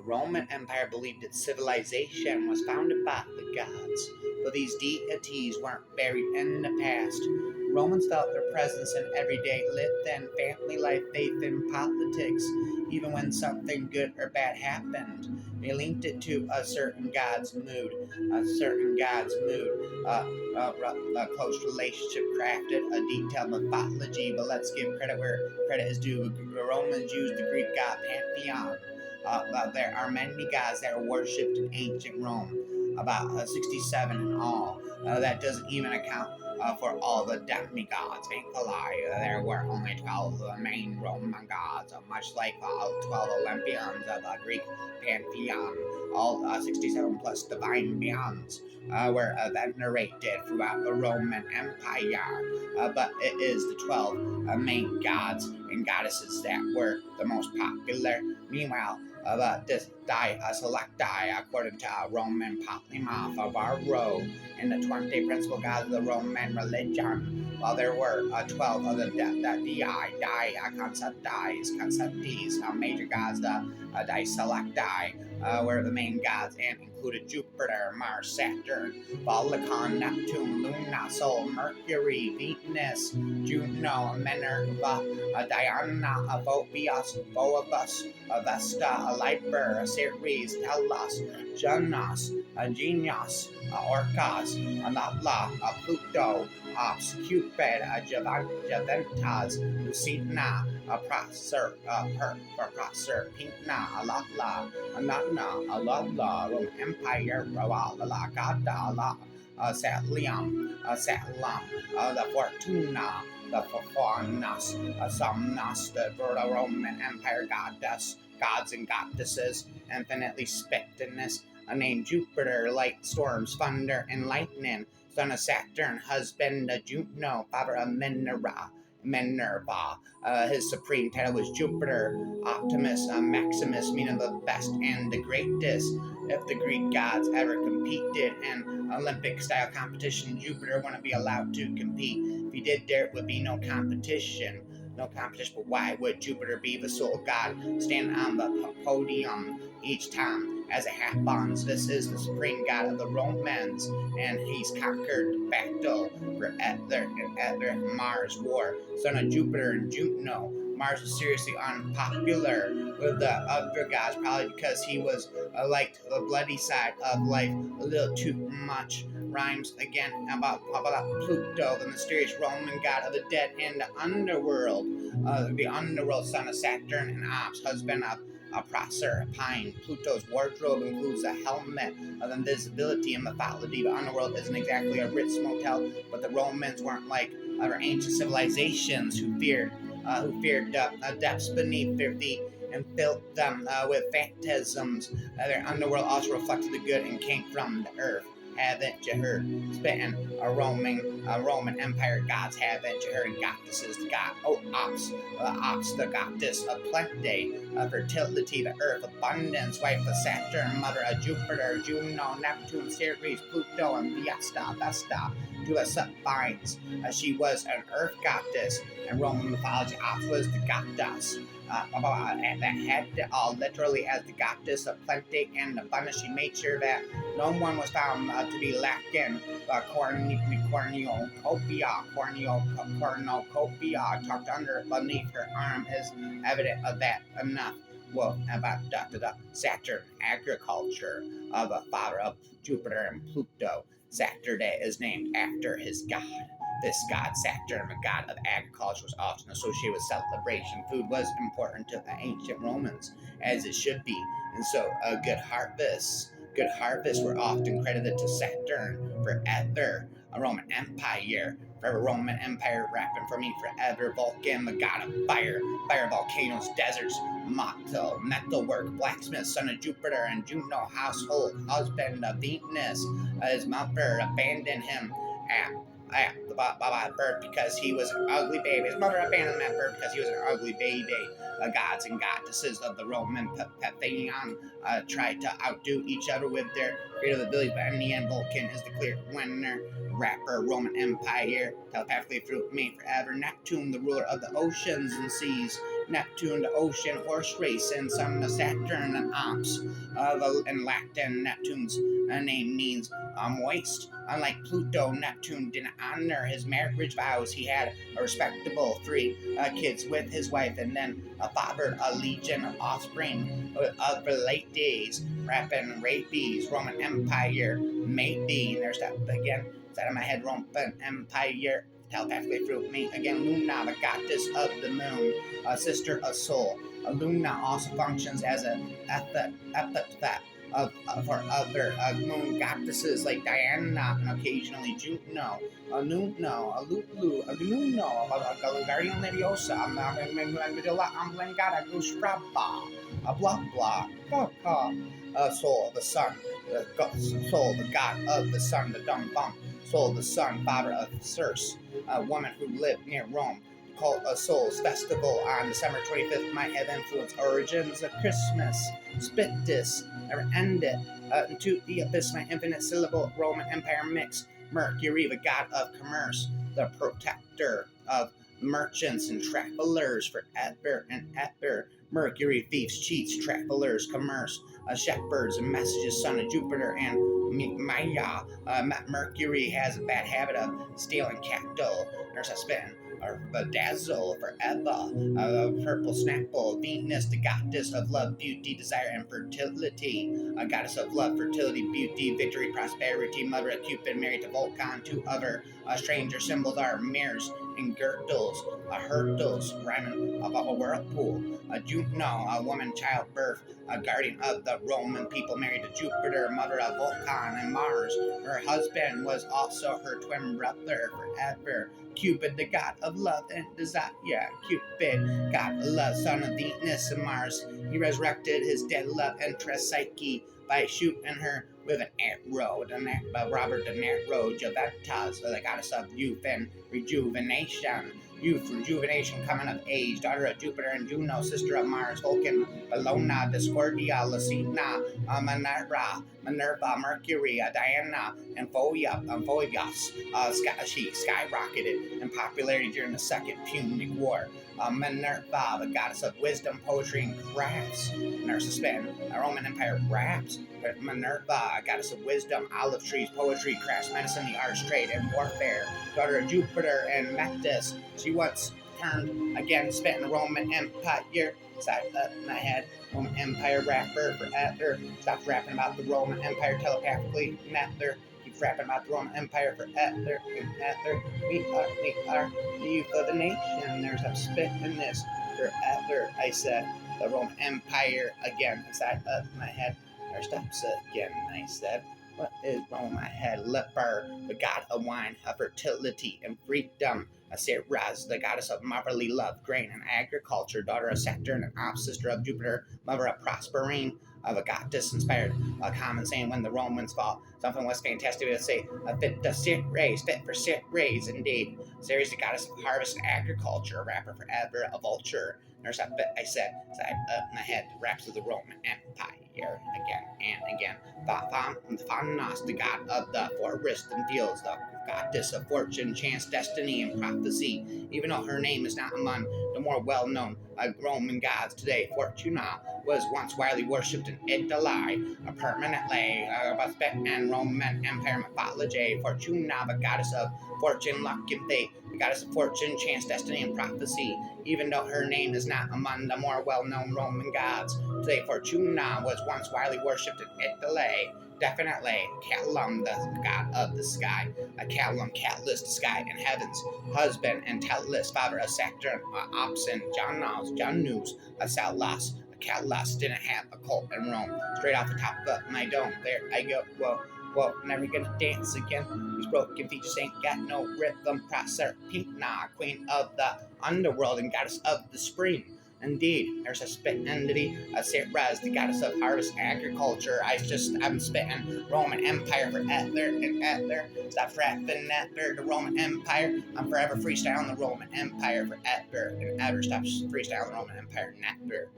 Roman Empire believed its civilization was founded by the gods, but these deities weren't buried in the past. Romans felt their presence in everyday lived in family life, faith, and politics. Even when something good or bad happened, they linked it to a certain god's mood, a close relationship crafted a detailed mythology. But let's give credit where credit is due. The Romans used the Greek god pantheon. There are many gods that are worshipped in ancient Rome, about 67 in all. That doesn't even account for all the demigods. Ain't a lie, there were only 12 of the main Roman gods, much like the 12 Olympians of the Greek pantheon. All 67 plus divine beings were venerated throughout the Roman Empire, but it is the 12 main gods and goddesses that were the most popular. Meanwhile, this selecti, according to Roman Polymath of Varro, and the 20 principal gods of the Roman religion, while there were 12 of the conceptis, major gods, the selecti, were the main gods and included Jupiter, Mars, Saturn, Vulcan, Neptune, Luna, Sol, Mercury, Venus, Juno, Minerva, Diana, Phoebus, Vesta, Liber, Ceres, Hellas, Janus, Genius, Orcas, Anatla, Pluto, Cupid, Juventas, Lucina, Proserpina, Alatla, Anatna, Alala, Roman Empire, Rawala, Gada, Satlium, the Fortuna, the Fornas, Somnas, the Roman Empire gods and goddesses, infinitely spectinous, named Jupiter, light, storms, thunder, and lightning, son of Saturn, husband of Juno, father of Minerva. His supreme title was Jupiter, Optimus, Maximus, meaning the best and the greatest. If the Greek gods ever competed in Olympic-style competition, Jupiter wouldn't be allowed to compete. If he did, there would be no competition. But why would Jupiter be the sole god stand on the podium each time as it happens? This is the supreme god of the Romans, and he's conquered battle for Ether, Mars war, son of Jupiter and Juno. Mars was seriously unpopular with the other gods, probably because he was liked the bloody side of life a little too much. Rhymes again about Pluto, the mysterious Roman god of the dead and the underworld. The underworld, son of Saturn and Ops, husband of Proserpine. Pluto's wardrobe includes a helmet of invisibility and mythology. The underworld isn't exactly a Ritz motel, but the Romans weren't like other ancient civilizations who feared depths beneath their feet and filled them with phantasms. Their underworld also reflected the good and came from the earth. Haven't you heard? Spitting a Roman Empire gods, haven't you heard? Goddesses, the god Ops, the goddess of plenty, fertility, the earth, abundance, wife of Saturn, mother of Jupiter, Juno, Neptune, Ceres, Pluto, and Vesta, to us binds. She was an earth goddess. In Roman mythology, Ops was the goddess that had literally as the goddess of plenty and abundance. She made sure that no one was found to be lacking. Cornucopia tucked under beneath her arm is evident of that enough. Well, about the Saturn agriculture of the father of Jupiter and Pluto. Saturn is named after his god. This god, Saturn, the god of agriculture, was often associated with celebration. Food was important to the ancient Romans, as it should be, and so good harvests were often credited to Saturn. Forever, a Roman Empire. Forever, Roman Empire, rapping for me forever. Vulcan, the god of fire, volcanoes, deserts, metalwork, blacksmith, son of Jupiter and Juno, household husband of Venus. His mother abandoned him at the birth because he was an ugly baby. His mother abandoned him at birth because he was an ugly baby. Gods and goddesses of the Roman pantheon tried to outdo each other with their creative abilities, but in the end, Vulcan is the clear winner. Rapper, Roman Empire, telepathically through me forever. Neptune, the ruler of the oceans and seas, Neptune, the ocean horse race, and Sun, the Saturn, and Ops. In Latin, Neptune's name means moist. Unlike Pluto, Neptune didn't honor his marriage vows. He had a respectable three kids with his wife, and then fathered a legion of offspring of the late days. Rapping rabies, Roman Empire, maybe. And there's that again. It's out of my head, Roman Empire. Telepathically through me again. Luna, the goddess of the moon, sister of Sol. Luna also functions as an epithet for other moon goddesses like Diana and occasionally Juno, Nuno, Lulu, Nuno, Guardian Leviosa, Amblengata, Gushraba, blah blah, Sol, the sun, Sol, the god of the sun, the dumb bump, Sol, the sun, father of Circe, a woman who lived near Rome. Called a Sol's Festival on December 25th might have influenced origins of Christmas. Spit this, never end it. Into the abyss, my infinite syllable Roman Empire mix. Mercury, the god of commerce, the protector of merchants and travelers forever and ever. Mercury, thieves, cheats, travelers, commerce, shepherds, and messages, son of Jupiter and Maya. Mercury has a bad habit of stealing cattle. There's a spin. Bedazzle, forever, purple snapple, Venus, the goddess of love, beauty, desire, and fertility, a goddess of love, fertility, beauty, victory, prosperity, mother of Cupid, married to Vulcan. Two other stranger symbols are mirrors and girdles, hurdles, rhyming of a whirlpool, a Juno, a woman, childbirth, a guardian of the Roman people, married to Jupiter, mother of Vulcan and Mars. Her husband was also her twin brother forever. Cupid, the god of love and desire. Cupid, god of love, son of Venus and Mars. He resurrected his dead love interest Psyche by shooting her with an arrow. Robert De Niro, Juventus, the goddess of youth and rejuvenation. Youth, rejuvenation, coming of age, daughter of Jupiter and Juno, sister of Mars, Vulcan, Bellona, Discordia, Lucina, Minerva, Mercury, Diana, and Phoebus. She skyrocketed in popularity during the Second Punic War. Minerva, the goddess of wisdom, poetry, and crafts. Nurse Spin, the Roman Empire raps. Minerva, goddess of wisdom, olive trees, poetry, crafts, medicine, the arts, trade, and warfare. Daughter of Jupiter and Metis. She once turned again, spent in the Roman Empire. Side up my head. Roman Empire rapper forever. Stopped rapping about the Roman Empire telepathically. Never. Keep rapping about the Roman Empire forever. We are the youth of the nation. There's a spit in this forever. I said the Roman Empire again inside of my head. There stops again. I said. What is on my head? Leper, the god of wine, of fertility and freedom. Ceres, the goddess of motherly love, grain, and agriculture, daughter of Saturn and Ops, sister of Jupiter, mother of Proserpine, of a goddess inspired. A common saying when the Romans fought, something was fantastic to say, fit for Ceres, indeed. Ceres, the goddess of harvest and agriculture, a rapper forever, a vulture. There's that bit I said, side up my head, raps of the Roman Empire, again and again. Phanos, the god of the forest and fields, the goddess of fortune, chance, destiny, and prophecy. Even though her name is not among the more well-known Roman gods today, Fortuna was once widely worshipped in Italy, permanently, and Roman Empire mythology. Fortuna, the goddess of fortune, luck, and fate, the goddess of fortune, chance, destiny, and prophecy. Even though her name is not among the more well-known Roman gods today, Fortuna was once widely worshipped in Italy. Definitely, Callum, the god of the sky. Callum, Catalyst, the sky and heavens. Husband and Tellus, father of Saturn, Ops and Janus, Salas. Catalyst didn't have a cult in Rome. Straight off the top of my dome, there I go. Whoa, never gonna dance again. These broken features ain't got no rhythm. Proserpina, queen of the underworld and goddess of the spring. Indeed, there's a spit entity, Ceres, the goddess of harvest and agriculture. I'm spitting Roman Empire forever and ever. Stop rapping ever the Roman Empire. I'm forever freestyling the Roman Empire forever and ever. Stop freestyling the Roman Empire never.